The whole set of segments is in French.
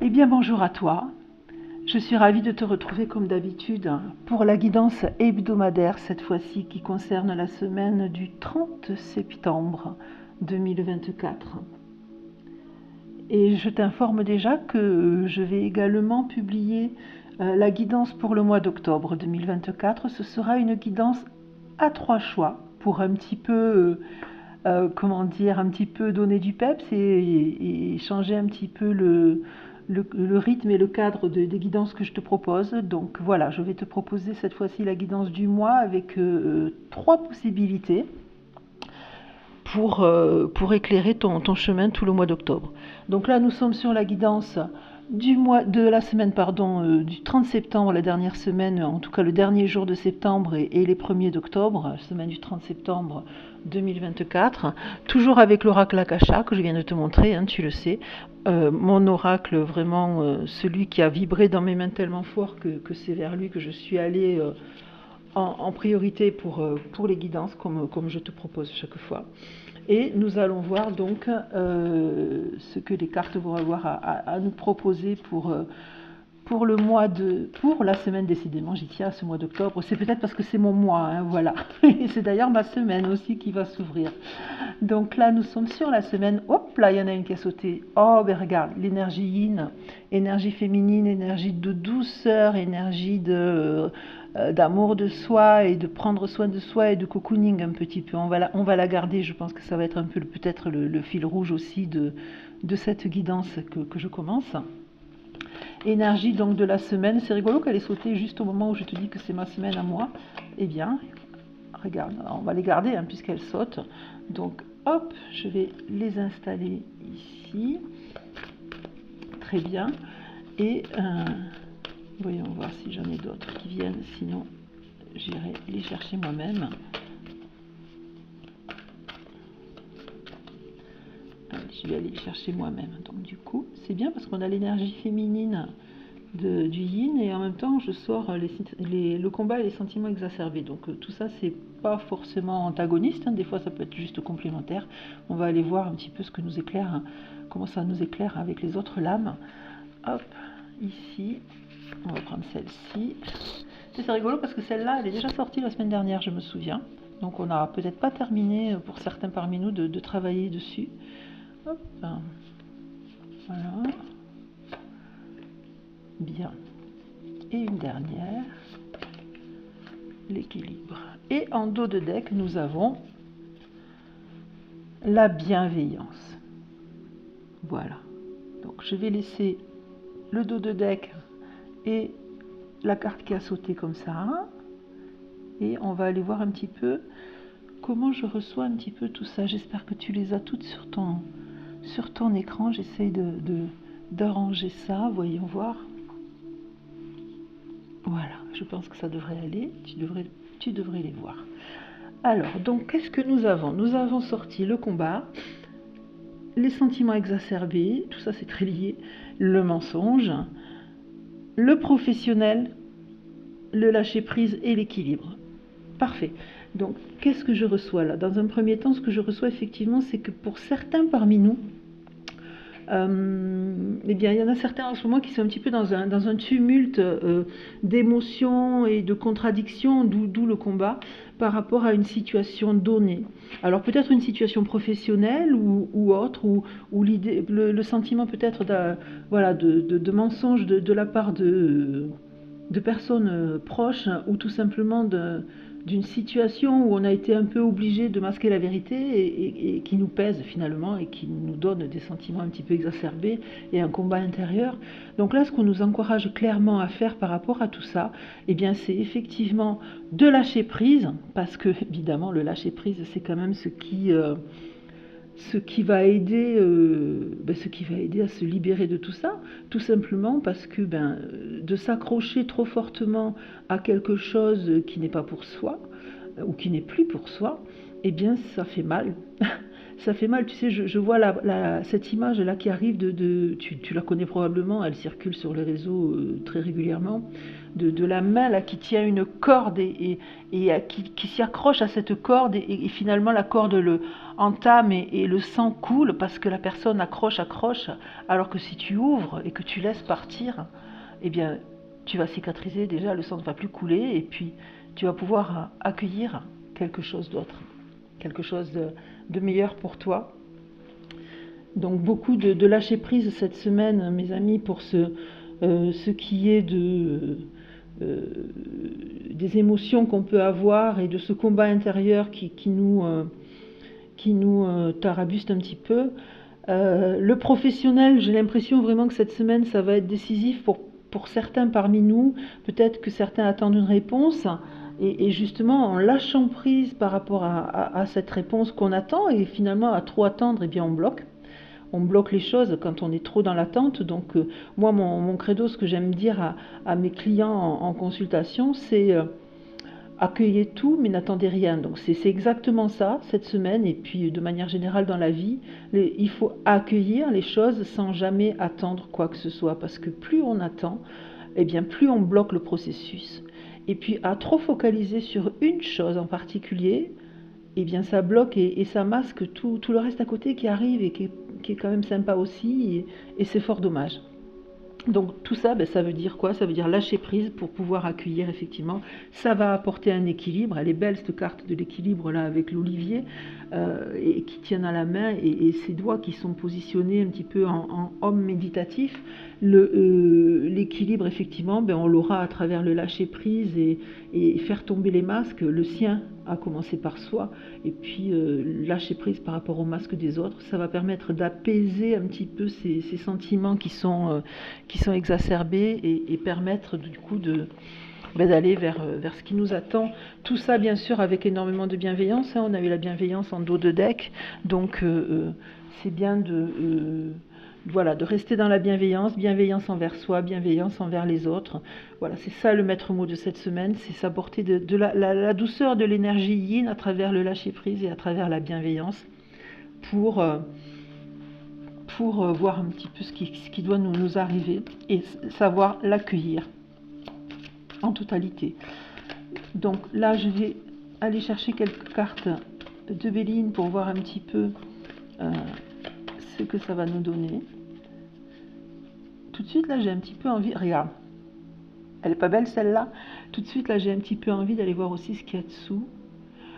Eh bien bonjour à toi, je suis ravie de te retrouver comme d'habitude pour la guidance hebdomadaire cette fois-ci qui concerne la semaine du 30 septembre 2024. Et je t'informe déjà que je vais également publier la guidance pour le mois d'octobre 2024. Ce sera une guidance à 3 choix pour un petit peu un petit peu donner du peps et changer un petit peu le rythme et le cadre des guidances que je te propose. Donc voilà, je vais te proposer cette fois-ci la guidance du mois avec 3 possibilités pour éclairer ton chemin tout le mois d'octobre. Donc là, nous sommes sur la guidance de la semaine du 30 septembre, la dernière semaine, en tout cas le dernier jour de septembre et les premiers d'octobre, semaine du 30 septembre 2024, toujours avec l'oracle Akasha que je viens de te montrer, hein, tu le sais, mon oracle vraiment, celui qui a vibré dans mes mains tellement fort que c'est vers lui que je suis allée en priorité pour les guidances comme je te propose chaque fois. Et nous allons voir donc ce que les cartes vont avoir à nous proposer pour la semaine, décidément, j'y tiens à ce mois d'octobre. C'est peut-être parce que c'est mon mois, hein, voilà. Et c'est d'ailleurs ma semaine aussi qui va s'ouvrir. Donc là, nous sommes sur la semaine. Hop là, il y en a une qui a sauté. Oh, ben regarde, l'énergie yin, énergie féminine, énergie de douceur, énergie d'amour de soi et de prendre soin de soi et de cocooning un petit peu. On va la garder, je pense que ça va être un peu peut-être le fil rouge aussi de cette guidance que je commence. Énergie donc de la semaine, c'est rigolo qu'elle ait sauté juste au moment où je te dis que c'est ma semaine à moi. Eh bien, regarde, alors on va les garder hein, puisqu'elles sautent. Donc hop, je vais les installer ici. Très bien. Et voyons voir si j'en ai d'autres qui viennent, sinon j'irai les chercher moi-même. Je vais aller les chercher moi-même. Donc du coup, c'est bien parce qu'on a l'énergie féminine du yin et en même temps je sors le combat et les sentiments exacerbés. Donc tout ça, c'est pas forcément antagoniste. Hein. Des fois, ça peut être juste complémentaire. On va aller voir un petit peu ce que nous éclaire, hein, comment ça nous éclaire avec les autres lames. Hop, ici. On va prendre celle-ci. C'est rigolo parce que celle-là, elle est déjà sortie la semaine dernière, je me souviens. Donc on n'a peut-être pas terminé, pour certains parmi nous, de travailler dessus. Hop. Voilà. Bien. Et une dernière. L'équilibre. Et en dos de deck, nous avons la bienveillance. Voilà. Donc je vais laisser le dos de deck et la carte qui a sauté comme ça. Et on va aller voir un petit peu comment je reçois un petit peu tout ça. J'espère que tu les as toutes sur ton écran. J'essaye d'arranger ça. Voyons voir. Voilà, je pense que ça devrait aller. Tu devrais les voir. Alors, donc, qu'est-ce que nous avons? Nous avons sorti le combat, les sentiments exacerbés, tout ça c'est très lié, le mensonge, le professionnel, le lâcher-prise et l'équilibre. Parfait. Donc, qu'est-ce que je reçois là? Dans un premier temps, ce que je reçois effectivement, c'est que pour certains parmi nous, eh bien, il y en a certains en ce moment qui sont un petit peu dans un tumulte d'émotions et de contradictions, d'où le combat, par rapport à une situation donnée. Alors peut-être une situation professionnelle ou autre, ou l'idée, le sentiment peut-être de mensonge de la part de personnes proches, ou tout simplement d'une situation où on a été un peu obligé de masquer la vérité et qui nous pèse finalement et qui nous donne des sentiments un petit peu exacerbés et un combat intérieur. Donc là, ce qu'on nous encourage clairement à faire par rapport à tout ça, eh bien, c'est effectivement de lâcher prise, parce que évidemment, le lâcher prise, c'est quand même ce qui va aider à se libérer de tout ça, tout simplement parce que de s'accrocher trop fortement à quelque chose qui n'est pas pour soi ou qui n'est plus pour soi, eh bien ça fait mal. ça fait mal. Tu sais, je vois cette image-là qui arrive tu la connais probablement, elle circule sur les réseaux très régulièrement, de la main là qui tient une corde qui s'y accroche à cette corde et finalement la corde le entame et le sang coule parce que la personne accroche, alors que si tu ouvres et que tu laisses partir, eh bien, tu vas cicatriser déjà, le sang ne va plus couler et puis tu vas pouvoir accueillir quelque chose d'autre, quelque chose de meilleur pour toi. Donc beaucoup de lâcher prise cette semaine, mes amis, pour ce qui est des émotions qu'on peut avoir et de ce combat intérieur qui nous tarabuste un petit peu. Le professionnel, j'ai l'impression vraiment que cette semaine, ça va être décisif pour certains parmi nous. Peut-être que certains attendent une réponse. Et justement, en lâchant prise par rapport à cette réponse qu'on attend, et finalement à trop attendre, eh bien on bloque. On bloque les choses quand on est trop dans l'attente. Donc moi, mon credo, ce que j'aime dire à mes clients en consultation, c'est accueillez tout, mais n'attendez rien. Donc c'est exactement ça, cette semaine, et puis de manière générale dans la vie, il faut accueillir les choses sans jamais attendre quoi que ce soit, parce que plus on attend, eh bien plus on bloque le processus. Et puis à trop focaliser sur une chose en particulier, eh bien ça bloque et ça masque tout le reste à côté qui arrive et qui est quand même sympa aussi, et c'est fort dommage. Donc tout ça, ça veut dire quoi? Ça veut dire lâcher prise pour pouvoir accueillir effectivement. Ça va apporter un équilibre. Elle est belle cette carte de l'équilibre là avec l'olivier et qui tient à la main et ses doigts qui sont positionnés un petit peu en homme méditatif. L'équilibre effectivement, on l'aura à travers le lâcher prise et faire tomber les masques. Le sien à commencer par soi et puis lâcher prise par rapport aux masques des autres. Ça va permettre d'apaiser un petit peu ces sentiments qui sont exacerbés et permettre du coup d'aller vers ce qui nous attend. Tout ça bien sûr avec énormément de bienveillance. On a eu la bienveillance en dos de deck, donc c'est bien de rester dans la bienveillance envers soi, bienveillance envers les autres. Voilà, c'est ça le maître mot de cette semaine, c'est s'apporter de la douceur de l'énergie yin à travers le lâcher prise et à travers la bienveillance pour voir un petit peu ce qui doit nous arriver et savoir l'accueillir en totalité. Donc là, je vais aller chercher quelques cartes de Béline pour voir un petit peu ce que ça va nous donner. Tout de suite, là, j'ai un petit peu envie... Regarde, elle est pas belle celle-là? Tout de suite, là, j'ai un petit peu envie d'aller voir aussi ce qu'il y a dessous.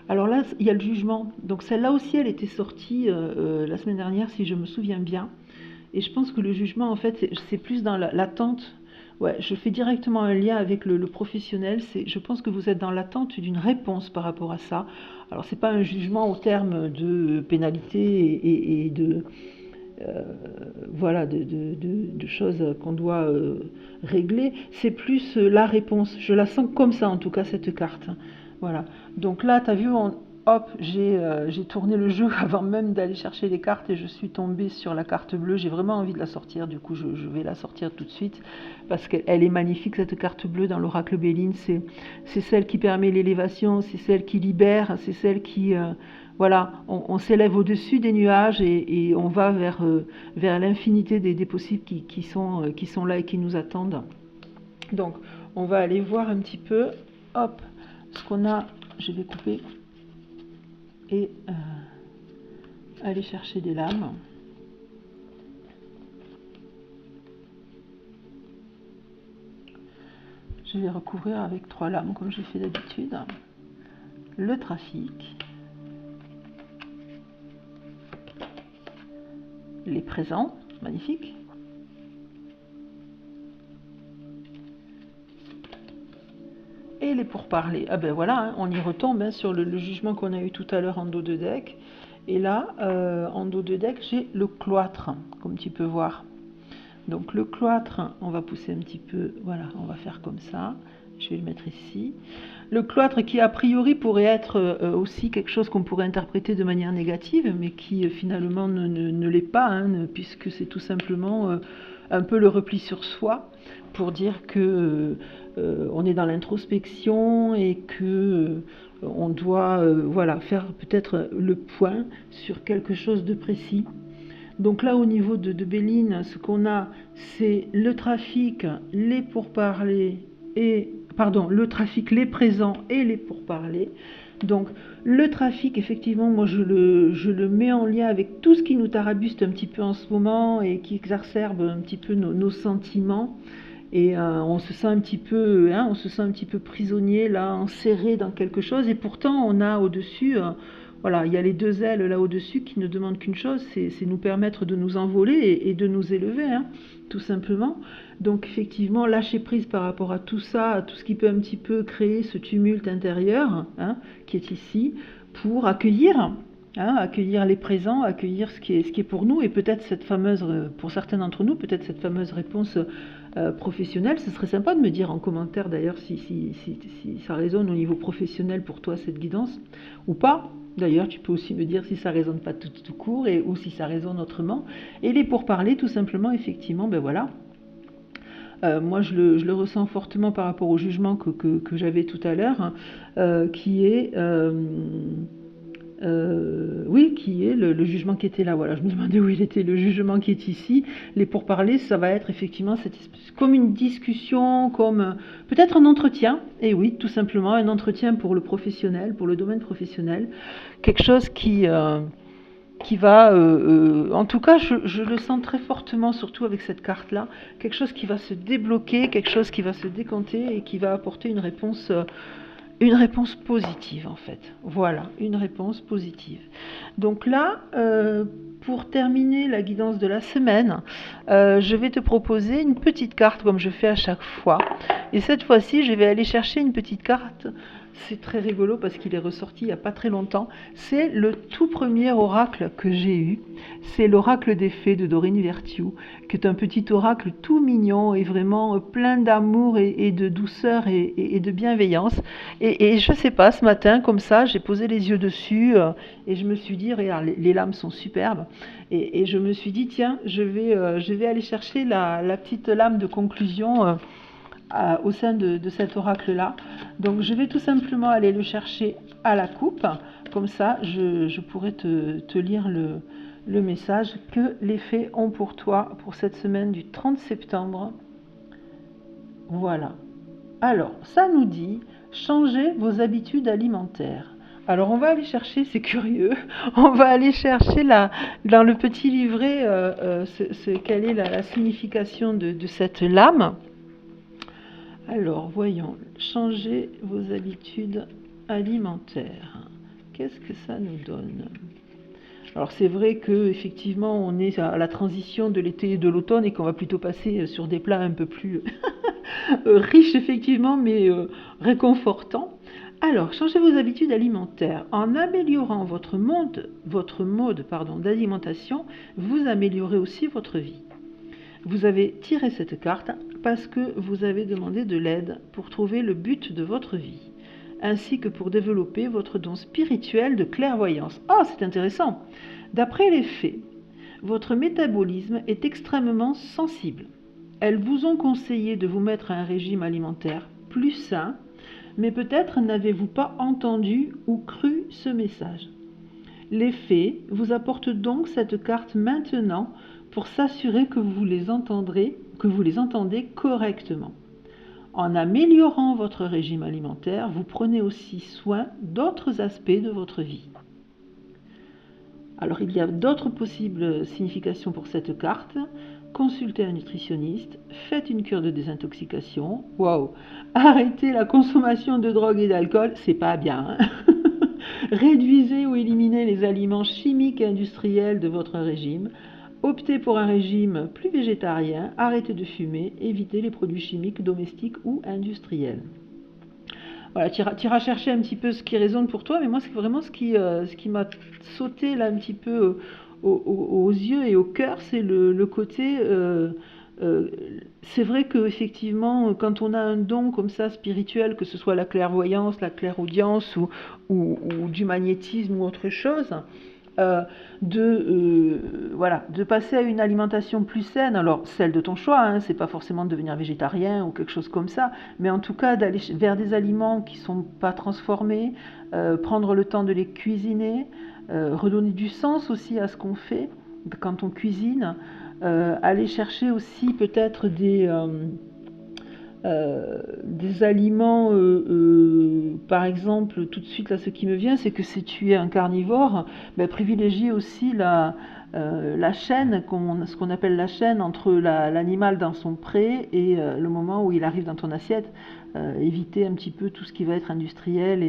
Alors là, il y a le jugement. Donc celle-là aussi, elle était sortie la semaine dernière, si je me souviens bien. Et je pense que le jugement, en fait, c'est plus dans l'attente. Ouais, je fais directement un lien avec le professionnel. Je pense que vous êtes dans l'attente d'une réponse par rapport à ça. Alors, c'est pas un jugement au terme de pénalité et de... de choses qu'on doit régler, c'est plus la réponse. Je la sens comme ça, en tout cas, cette carte. Voilà. Donc là, tu as vu, j'ai tourné le jeu avant même d'aller chercher les cartes et je suis tombée sur la carte bleue. J'ai vraiment envie de la sortir, du coup, je vais la sortir tout de suite parce qu'elle est magnifique, cette carte bleue dans l'oracle Béline. C'est celle qui permet l'élévation, c'est celle qui libère, c'est celle qui... on s'élève au-dessus des nuages et on va vers l'infinité des possibles qui sont là et qui nous attendent. Donc, on va aller voir un petit peu, ce qu'on a, je vais couper et aller chercher des lames. Je vais recouvrir avec 3 lames comme j'ai fait d'habitude. Le trafic. Les présents, magnifique. Et les pourparlers. Ah ben voilà, on y retombe sur le jugement qu'on a eu tout à l'heure en dos de deck. Et là, en dos de deck, j'ai le cloître, comme tu peux voir. Donc le cloître, on va pousser un petit peu, voilà, on va faire comme ça. Je vais le mettre ici. Le cloître qui a priori pourrait être aussi quelque chose qu'on pourrait interpréter de manière négative, mais qui finalement ne l'est pas, puisque c'est tout simplement un peu le repli sur soi pour dire que on est dans l'introspection et que on doit voilà, faire peut-être le point sur quelque chose de précis. Donc là, au niveau de Béline, ce qu'on a, c'est le trafic, les pourparlers et pardon, le trafic, les présents et les pourparlers. Donc le trafic, effectivement, moi je le mets en lien avec tout ce qui nous tarabuste un petit peu en ce moment et qui exacerbe un petit peu nos sentiments. Et on se sent un petit peu, on se sent un petit peu prisonnier là, enserré dans quelque chose. Et pourtant, on a au-dessus, voilà, il y a les deux ailes là au-dessus qui ne demandent qu'une chose, c'est nous permettre de nous envoler et de nous élever, tout simplement. Donc effectivement, lâcher prise par rapport à tout ça, à tout ce qui peut un petit peu créer ce tumulte intérieur, qui est ici, pour accueillir. Accueillir les présents, accueillir ce qui est pour nous, et peut-être cette fameuse, pour certains d'entre nous, peut-être cette fameuse réponse professionnelle. Ce serait sympa de me dire en commentaire d'ailleurs si ça résonne au niveau professionnel pour toi cette guidance ou pas. D'ailleurs, tu peux aussi me dire si ça résonne pas tout court ou si ça résonne autrement. Et les pourparlers, tout simplement, effectivement, ben voilà. Moi, je le ressens fortement par rapport au jugement que j'avais tout à l'heure, qui est le jugement qui était là. Voilà, je me demandais où il était, le jugement qui est ici. Les pourparlers, ça va être effectivement comme une discussion, comme peut-être un entretien. Et oui, tout simplement un entretien pour le professionnel, pour le domaine professionnel, quelque chose qui va, en tout cas, je le sens très fortement, surtout avec cette carte-là, quelque chose qui va se débloquer, quelque chose qui va se décanter et qui va apporter une réponse positive en fait. Voilà, une réponse positive. Donc là, pour terminer la guidance de la semaine, je vais te proposer une petite carte comme je fais à chaque fois. Et cette fois-ci, je vais aller chercher une petite carte. C'est très rigolo parce qu'il est ressorti il n'y a pas très longtemps. C'est le tout premier oracle que j'ai eu. C'est l'oracle des fées de Dorine Virtue, qui est un petit oracle tout mignon et vraiment plein d'amour et de douceur et de bienveillance. Et je sais pas, ce matin, comme ça, j'ai posé les yeux dessus et je me suis dit, regarde, les lames sont superbes. Et je me suis dit, tiens, je vais aller chercher la petite lame de conclusion au sein de cet oracle-là. Donc je vais tout simplement aller le chercher à la coupe. Comme ça, je pourrai te lire le message que les fées ont pour toi pour cette semaine du 30 septembre. Voilà. Alors, ça nous dit « Changez vos habitudes alimentaires ». Alors, on va aller chercher, c'est curieux, on va aller chercher dans le petit livret quelle est la signification de cette lame. Alors, voyons, changer vos habitudes alimentaires. Qu'est-ce que ça nous donne? Alors, c'est vrai qu'effectivement, on est à la transition de l'été et de l'automne et qu'on va plutôt passer sur des plats un peu plus riches, effectivement, mais réconfortants. Alors, changez vos habitudes alimentaires. En améliorant votre mode d'alimentation, vous améliorez aussi votre vie. Vous avez tiré cette carte parce que vous avez demandé de l'aide pour trouver le but de votre vie, ainsi que pour développer votre don spirituel de clairvoyance. Ah, c'est intéressant. D'après les fées, votre métabolisme est extrêmement sensible. Elles vous ont conseillé de vous mettre à un régime alimentaire plus sain, mais peut-être n'avez-vous pas entendu ou cru ce message. Les fées vous apportent donc cette carte maintenant pour s'assurer que vous les entendez correctement. En améliorant votre régime alimentaire, vous prenez aussi soin d'autres aspects de votre vie. Alors, il y a d'autres possibles significations pour cette carte. Consultez un nutritionniste, faites une cure de désintoxication. Waouh! Arrêtez la consommation de drogue et d'alcool, c'est pas bien. Réduisez ou éliminez les aliments chimiques et industriels de votre régime. Optez pour un régime plus végétarien, arrêtez de fumer, évitez les produits chimiques domestiques ou industriels. Voilà, tu iras chercher un petit peu ce qui résonne pour toi, mais moi c'est vraiment ce qui m'a sauté là un petit peu aux yeux et au cœur, c'est le côté... c'est vrai qu'effectivement, quand on a un don comme ça spirituel, que ce soit la clairvoyance, la clairaudience ou du magnétisme ou autre chose, voilà, de passer à une alimentation plus saine, alors celle de ton choix, hein, c'est pas forcément de devenir végétarien ou quelque chose comme ça, mais en tout cas d'aller vers des aliments qui sont pas transformés, prendre le temps de les cuisiner, redonner du sens aussi à ce qu'on fait quand on cuisine, aller chercher aussi peut-être des aliments, par exemple, tout de suite là ce qui me vient, c'est que si tu es un carnivore, ben, privilégie aussi la chaîne, ce qu'on appelle la chaîne entre l'animal dans son pré et le moment où il arrive dans ton assiette. Éviter un petit peu tout ce qui va être industriel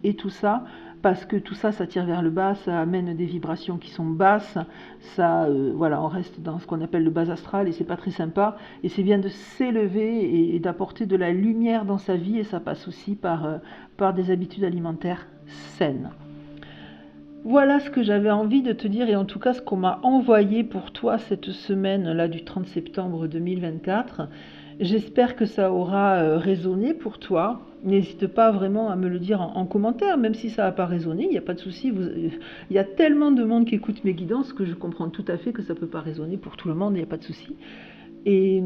et tout ça, parce que tout ça, ça tire vers le bas, ça amène des vibrations qui sont basses, ça, voilà, on reste dans ce qu'on appelle le bas astral et c'est pas très sympa. Et c'est bien de s'élever et d'apporter de la lumière dans sa vie, et ça passe aussi par des habitudes alimentaires saines. Voilà ce que j'avais envie de te dire, et en tout cas ce qu'on m'a envoyé pour toi cette semaine-là du 30 septembre 2024. J'espère que ça aura résonné pour toi. N'hésite pas vraiment à me le dire en commentaire, même si ça n'a pas résonné, il n'y a pas de souci. Il y a tellement de monde qui écoute mes guidances que je comprends tout à fait que ça ne peut pas résonner pour tout le monde, il n'y a pas de souci. Et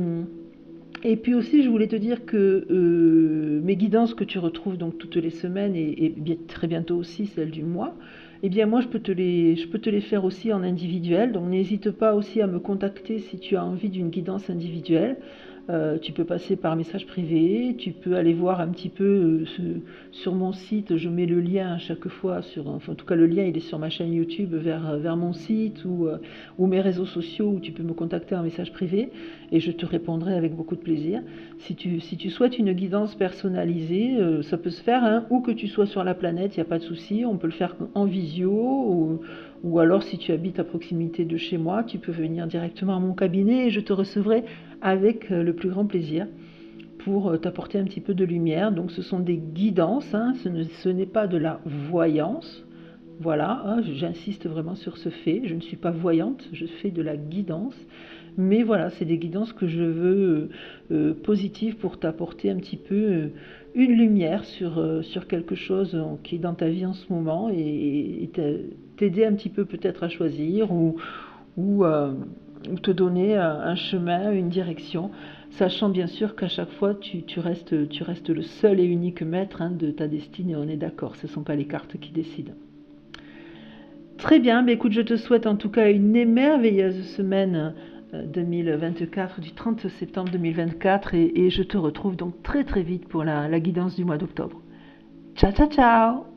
puis aussi, je voulais te dire que mes guidances que tu retrouves donc toutes les semaines et très bientôt aussi celles du mois, eh bien moi je peux te les faire aussi en individuel. Donc n'hésite pas aussi à me contacter si tu as envie d'une guidance individuelle. Tu peux passer par message privé, tu peux aller voir un petit peu sur mon site, je mets le lien à chaque fois, enfin en tout cas le lien il est sur ma chaîne YouTube vers mon site ou mes réseaux sociaux où tu peux me contacter en message privé et je te répondrai avec beaucoup de plaisir. Si tu souhaites une guidance personnalisée, ça peut se faire, hein, où que tu sois sur la planète, il n'y a pas de souci, on peut le faire en visio ou alors si tu habites à proximité de chez moi, tu peux venir directement à mon cabinet et je te recevrai avec le plus grand plaisir pour t'apporter un petit peu de lumière. Donc ce sont des guidances, hein, ce n'est pas de la voyance. Voilà, hein, j'insiste vraiment sur ce fait. Je ne suis pas voyante, je fais de la guidance. Mais voilà, c'est des guidances que je veux positives pour t'apporter un petit peu une lumière sur quelque chose qui est dans ta vie en ce moment et t'aider un petit peu peut-être à choisir ou te donner un chemin, une direction, sachant bien sûr qu'à chaque fois tu restes le seul et unique maître, hein, de ta destinée, on est d'accord, ce ne sont pas les cartes qui décident. Très bien, mais écoute, je te souhaite en tout cas une émerveilleuse semaine 2024, du 30 septembre 2024, et je te retrouve donc très très vite pour la guidance du mois d'octobre. Ciao ciao ciao!